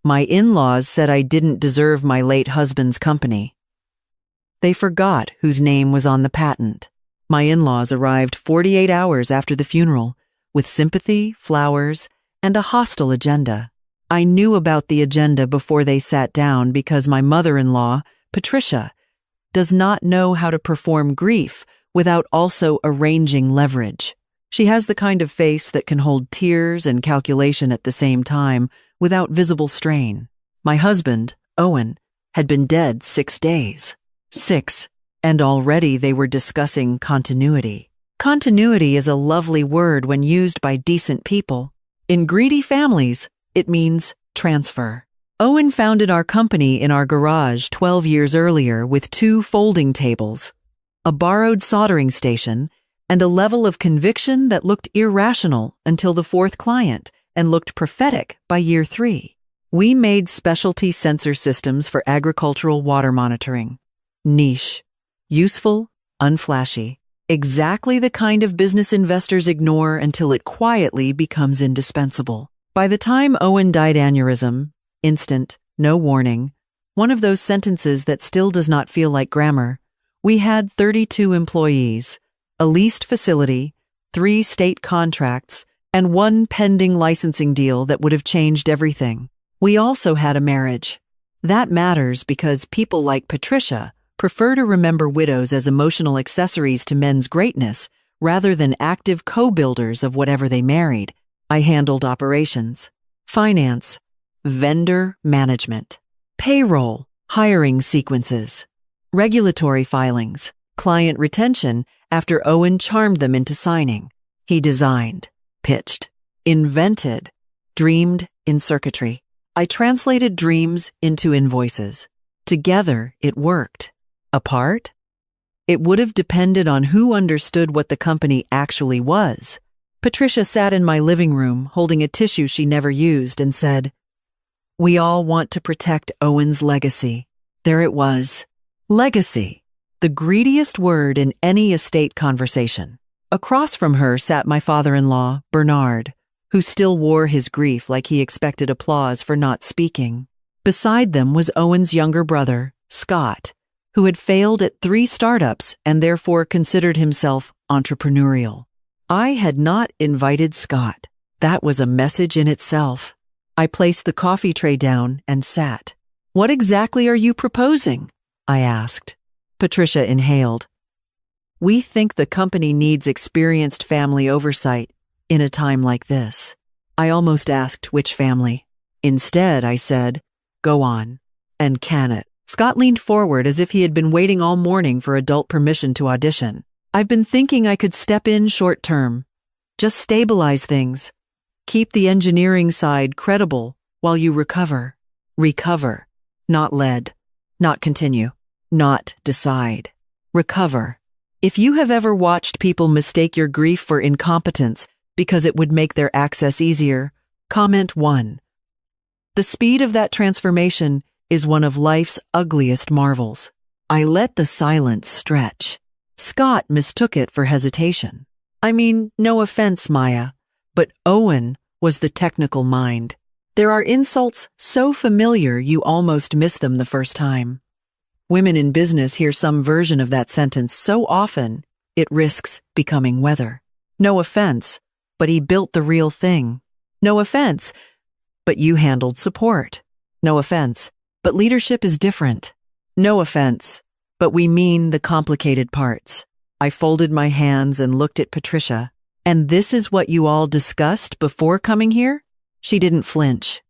My in-laws said I didn't deserve my late husband's company. They forgot whose name was on the patent. My in-laws arrived 48 hours after the funeral, with sympathy, flowers, and a hostile agenda. I knew about the agenda before they sat down because my mother-in-law, Patricia, does not know how to perform grief without also arranging leverage. She has the kind of face that can hold tears and calculation at the same time without visible strain. My husband, Owen, had been dead 6 days. 6, and already they were discussing continuity. Continuity is a lovely word when used by decent people. In greedy families, it means transfer. Owen founded our company in our garage 12 years earlier with 2 folding tables, a borrowed soldering station, and a level of conviction that looked irrational until the 4th client and looked prophetic by year 3. We made specialty sensor systems for agricultural water monitoring. Niche, useful, unflashy, exactly the kind of business investors ignore until it quietly becomes indispensable. By the time Owen died aneurysm, instant, no warning, one of those sentences that still does not feel like grammar, we had 32 employees, a leased facility, 3 state contracts, and 1 pending licensing deal that would have changed everything. We also had a marriage. That matters because people like Patricia prefer to remember widows as emotional accessories to men's greatness rather than active co-builders of whatever they married. I handled operations, finance, vendor management, payroll, hiring sequences, regulatory filings, client retention after Owen charmed them into signing. He designed, pitched, invented, dreamed in circuitry. I translated dreams into invoices. Together, it worked. Apart? It would have depended on who understood what the company actually was. Patricia sat in my living room holding a tissue she never used and said, "We all want to protect Owen's legacy." There it was. Legacy. The greediest word in any estate conversation. Across from her sat my father-in-law, Bernard, who still wore his grief like he expected applause for not speaking. Beside them was Owen's younger brother, Scott, who had failed at 3 startups and therefore considered himself entrepreneurial. I had not invited Scott. That was a message in itself. I placed the coffee tray down and sat. "What exactly are you proposing?" I asked. Patricia inhaled. "We think the company needs experienced family oversight in a time like this." I almost asked which family. Instead, I said, "Go on. And can it?" Scott leaned forward as if he had been waiting all morning for adult permission to audition. "I've been thinking I could step in short term. Just stabilize things. Keep the engineering side credible while you recover. Recover. Not lead. Not continue. Not decide. Recover. If you have ever watched people mistake your grief for incompetence because it would make their access easier, comment 1. The speed of that transformation is one of life's ugliest marvels. I let the silence stretch. Scott mistook it for hesitation. I mean, no offense, Maya, but Owen was the technical mind. There are insults so familiar you almost miss them the first time. Women in business hear some version of that sentence so often, it risks becoming weather. No offense, but he built the real thing. No offense, but you handled support. No offense, but leadership is different. No offense, but we mean the complicated parts. I folded my hands and looked at Patricia. "And this is what you all discussed before coming here?" She didn't flinch.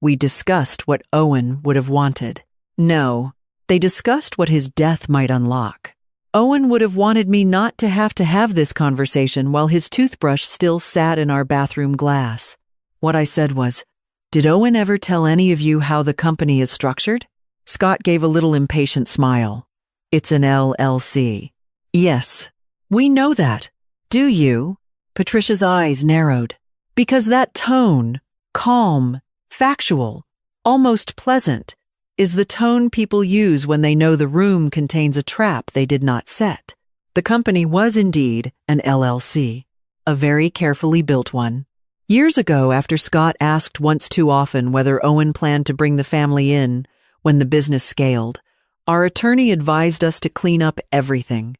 "We discussed what Owen would have wanted." No, they discussed what his death might unlock. Owen would have wanted me not to have this conversation while his toothbrush still sat in our bathroom glass. What I said was, "Did Owen ever tell any of you how the company is structured?" Scott gave a little impatient smile. "It's an LLC." "Yes, we know that. Do you?" Patricia's eyes narrowed. "Because that tone, calm, factual, almost pleasant, is the tone people use when they know the room contains a trap they did not set. The company was indeed an LLC, a very carefully built one. Years ago, after Scott asked once too often whether Owen planned to bring the family in when the business scaled, our attorney advised us to clean up everything: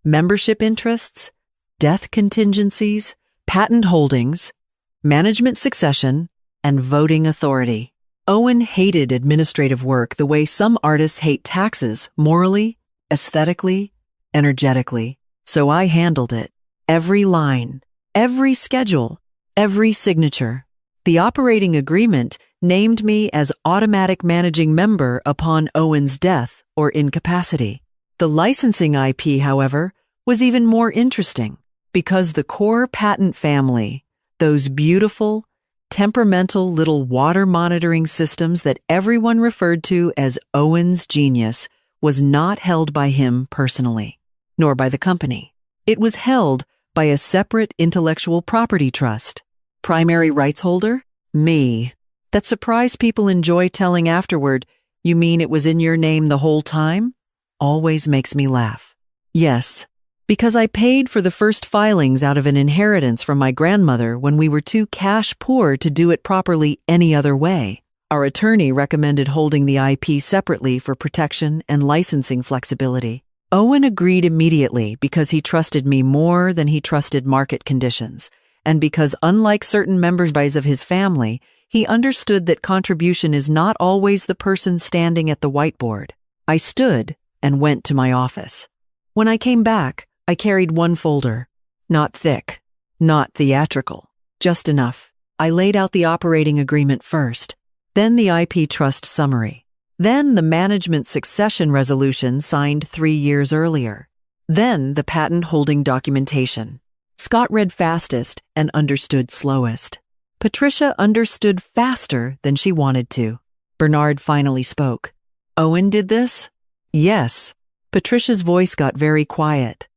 membership interests, death contingencies, patent holdings, management succession, and voting authority. Owen hated administrative work the way some artists hate taxes, morally, aesthetically, energetically. So I handled it. Every line, every schedule, every signature. The operating agreement named me as automatic managing member upon Owen's death or incapacity. The licensing IP, however, was even more interesting because the core patent family, those beautiful, temperamental little water monitoring systems that everyone referred to as Owen's genius, was not held by him personally, nor by the company. It was held by a separate intellectual property trust. Primary rights holder? Me. That surprise people enjoy telling afterward, "You mean it was in your name the whole time?" always makes me laugh. Yes, because I paid for the first filings out of an inheritance from my grandmother when we were too cash poor to do it properly any other way. Our attorney recommended holding the IP separately for protection and licensing flexibility. Owen agreed immediately because he trusted me more than he trusted market conditions, and because, unlike certain members of his family, he understood that contribution is not always the person standing at the whiteboard. I stood and went to my office. When I came back, I carried one folder. Not thick, not theatrical, just enough. I laid out the operating agreement first, then the IP trust summary, then the management succession resolution signed 3 years earlier, then the patent holding documentation. Scott read fastest and understood slowest. Patricia understood faster than she wanted to. Bernard finally spoke. "Owen did this?" "Yes." Patricia's voice got very quiet.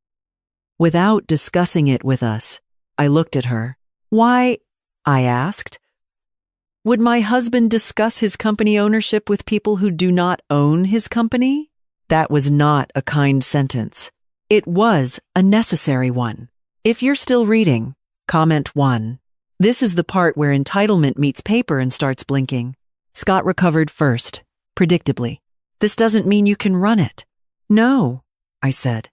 Without discussing it with us, I looked at her. "Why?" I asked. "Would my husband discuss his company ownership with people who do not own his company?" That was not a kind sentence. It was a necessary one. If you're still reading, comment 1. This is the part where entitlement meets paper and starts blinking. Scott recovered first, predictably. "This doesn't mean you can run it." "No," I said.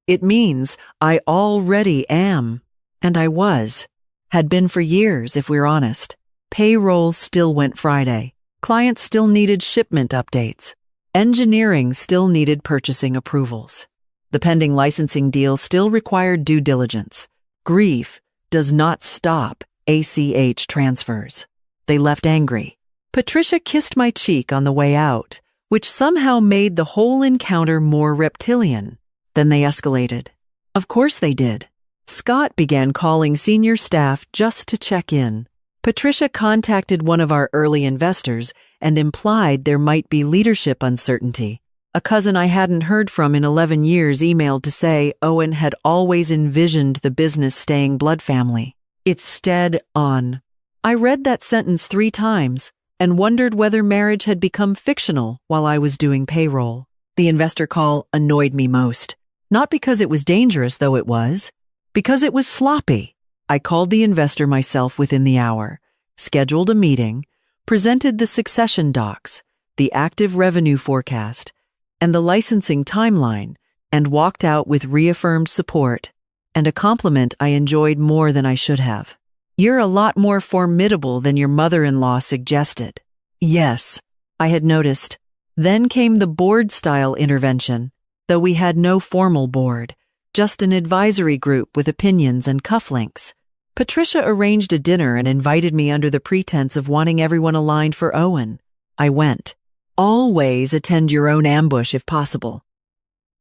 "It means I already am." And I was. Had been for years, if we're honest. Payroll still went Friday. Clients still needed shipment updates. Engineering still needed purchasing approvals. The pending licensing deal still required due diligence. Grief does not stop ACH transfers. They left angry. Patricia kissed my cheek on the way out, which somehow made the whole encounter more reptilian. Then they escalated. Of course they did. Scott began calling senior staff just to check in. Patricia contacted one of our early investors and implied there might be leadership uncertainty. A cousin I hadn't heard from in 11 years emailed to say Owen had always envisioned the business staying blood family. It's stead on. I read that sentence 3 times and wondered whether marriage had become fictional while I was doing payroll. The investor call annoyed me most. Not because it was dangerous, though it was. Because it was sloppy. I called the investor myself within the hour, scheduled a meeting, presented the succession docs, the active revenue forecast, and the licensing timeline, and walked out with reaffirmed support and a compliment I enjoyed more than I should have. "You're a lot more formidable than your mother-in-law suggested." Yes, I had noticed. Then came the board-style intervention, though we had no formal board, just an advisory group with opinions and cufflinks. Patricia arranged a dinner and invited me under the pretense of wanting everyone aligned for Owen. I went. Always attend your own ambush if possible.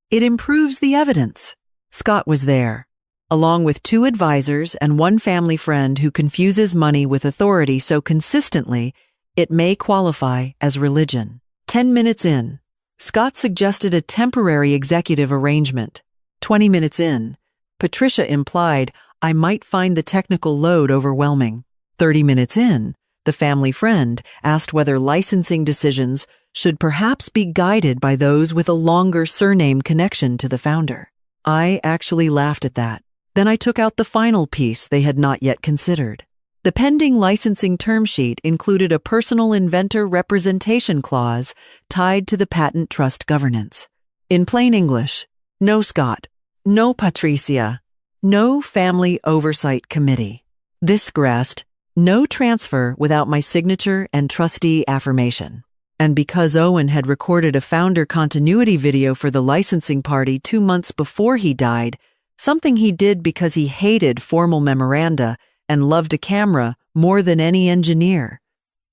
It improves the evidence. Scott was there, along with 2 advisors and 1 family friend who confuses money with authority so consistently it may qualify as religion. 10 minutes in, Scott suggested a temporary executive arrangement. 20 minutes in, Patricia implied I might find the technical load overwhelming. 30 minutes in, the family friend asked whether licensing decisions should perhaps be guided by those with a longer surname connection to the founder. I actually laughed at that. Then I took out the final piece they had not yet considered. The pending licensing term sheet included a personal inventor representation clause tied to the patent trust governance. In plain English, no Scott, no Patricia, no family oversight committee. This grasped no transfer without my signature and trustee affirmation. And because Owen had recorded a founder continuity video for the licensing party 2 months before he died, something he did because he hated formal memoranda and loved a camera more than any engineer,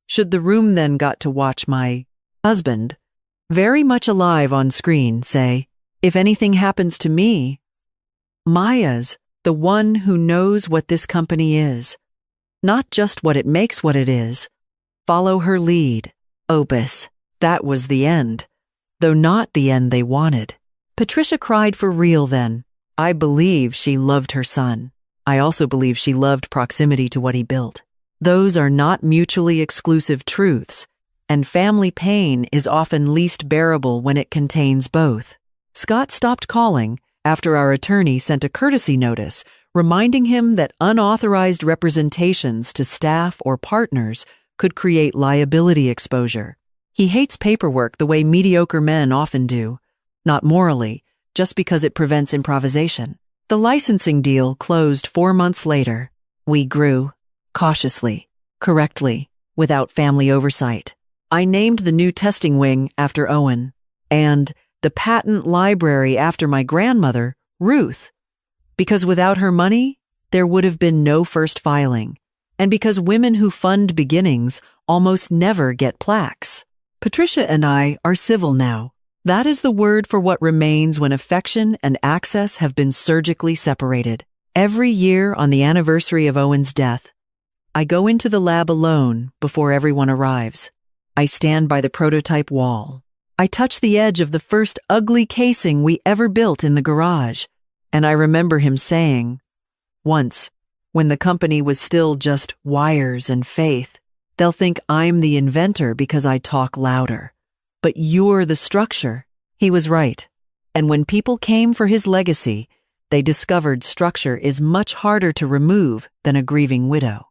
should the room then got to watch my husband, very much alive on screen, say, "If anything happens to me, Maya's the one who knows what this company is, not just what it makes what it is. Follow her lead." Opus. That was the end, though not the end they wanted. Patricia cried for real then. I believe she loved her son. I also believe she loved proximity to what he built. Those are not mutually exclusive truths, and family pain is often least bearable when it contains both. Scott stopped calling after our attorney sent a courtesy notice reminding him that unauthorized representations to staff or partners could create liability exposure. He hates paperwork the way mediocre men often do, not morally, just because it prevents improvisation. The licensing deal closed 4 months later. We grew, cautiously, correctly, without family oversight. I named the new testing wing after Owen, and the patent library after my grandmother, Ruth, because without her money, there would have been no first filing, and because women who fund beginnings almost never get plaques. Patricia and I are civil now. That is the word for what remains when affection and access have been surgically separated. Every year on the anniversary of Owen's death, I go into the lab alone before everyone arrives. I stand by the prototype wall. I touch the edge of the first ugly casing we ever built in the garage, and I remember him saying, once, when the company was still just wires and faith, "They'll think I'm the inventor because I talk louder. But you're the structure." He was right. And when people came for his legacy, they discovered structure is much harder to remove than a grieving widow.